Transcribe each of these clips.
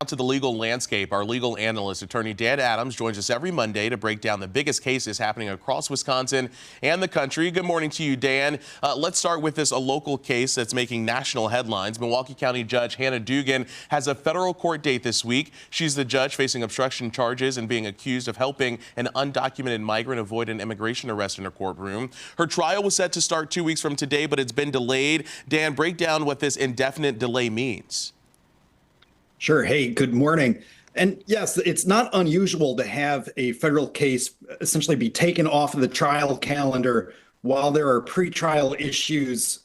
Out to the legal landscape, our legal analyst, attorney Dan Adams, joins us every Monday to break down the biggest cases happening across Wisconsin and the country. Good morning to you, Dan. Let's start with a local case that's making national headlines. Milwaukee County Judge Hannah Dugan has a federal court date this week. She's the judge facing obstruction charges and being accused of helping an undocumented migrant avoid an immigration arrest in her courtroom. Her trial was set to start 2 weeks from today, but it's been delayed. Dan, break down what this indefinite delay means. Sure. Hey, good morning. And yes, it's not unusual to have a federal case essentially be taken off of the trial calendar while there are pretrial issues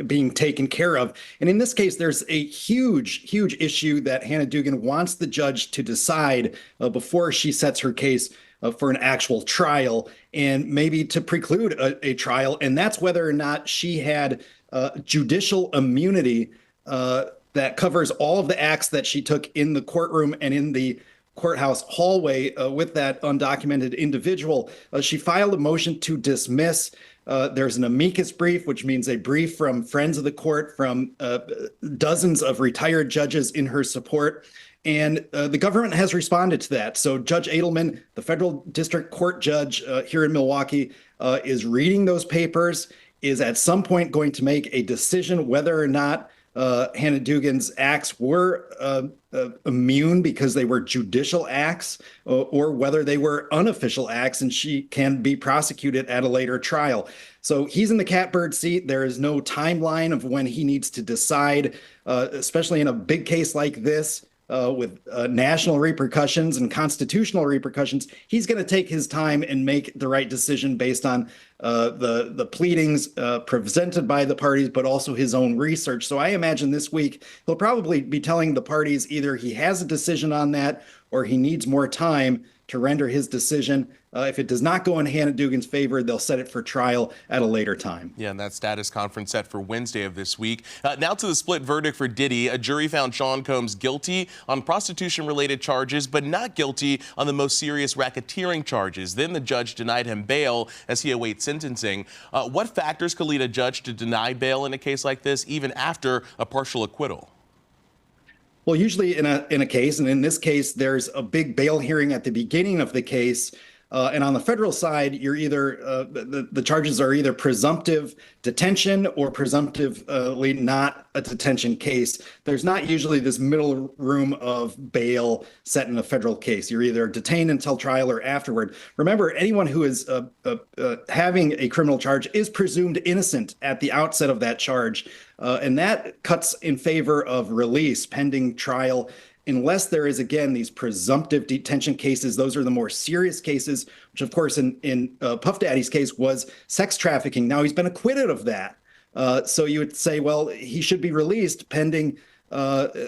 being taken care of. And in this case, there's a huge issue that Hannah Dugan wants the judge to decide before she sets her case for an actual trial, and maybe to preclude a trial. And that's whether or not she had judicial immunity that covers all of the acts that she took in the courtroom and in the courthouse hallway with that undocumented individual. She filed a motion to dismiss. There's an amicus brief, which means a brief from friends of the court, from dozens of retired judges in her support. And the government has responded to that. So Judge Adelman, the federal district court judge here in Milwaukee, is reading those papers, is at some point going to make a decision whether or not Hannah Dugan's acts were immune because they were judicial acts, or whether they were unofficial acts and she can be prosecuted at a later trial. So he's in the catbird seat. There is no timeline of when he needs to decide, especially in a big case like this. With national repercussions and constitutional repercussions, he's going to take his time and make the right decision based on the pleadings presented by the parties, but also his own research. So I imagine this week he'll probably be telling the parties either he has a decision on that or he needs more time to render his decision. If it does not go in Hannah Dugan's favor, they'll set it for trial at a later time. Yeah, and that status conference set for Wednesday of this week. Now to the split verdict for Diddy. A jury found Sean Combs guilty on prostitution-related charges, but not guilty on the most serious racketeering charges. Then the judge denied him bail as he awaits sentencing. What factors could lead a judge to deny bail in a case like this, even after a partial acquittal? Well, usually in a case, and in this case, there's a big bail hearing at the beginning of the case. And on the federal side, you're either the charges are either presumptive detention or presumptively not a detention case. There's not usually this middle room of bail set in a federal case. You're either detained until trial or afterward. Remember, anyone who is having a criminal charge is presumed innocent at the outset of that charge. And that cuts in favor of release pending trial, unless there is, again, these presumptive detention cases. Those are the more serious cases, which, of course, in Puff Daddy's case was sex trafficking. Now he's been acquitted of that. So you would say, well, he should be released pending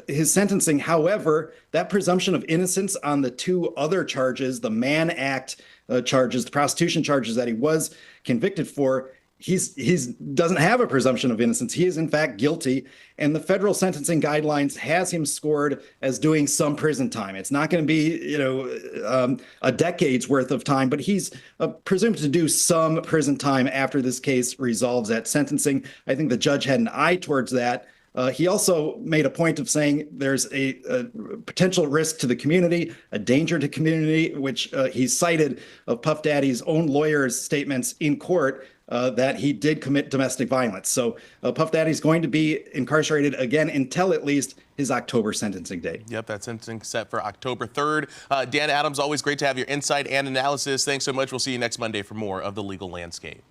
his sentencing. However, that presumption of innocence on the two other charges, the Mann Act charges, the prostitution charges that he was convicted for, he doesn't have a presumption of innocence. He is, in fact, guilty. And the federal sentencing guidelines has him scored as doing some prison time. It's not going to be, a decade's worth of time, but he's presumed to do some prison time after this case resolves at sentencing. I think the judge had an eye towards that. He also made a point of saying there's a potential risk to the community, a danger to community, which he cited of Puff Daddy's own lawyer's statements in court that he did commit domestic violence. So Puff Daddy's going to be incarcerated again until at least his October sentencing date. Yep, that sentencing set for October 3rd. Dan Adams, always great to have your insight and analysis. Thanks so much. We'll see you next Monday for more of The Legal Landscape.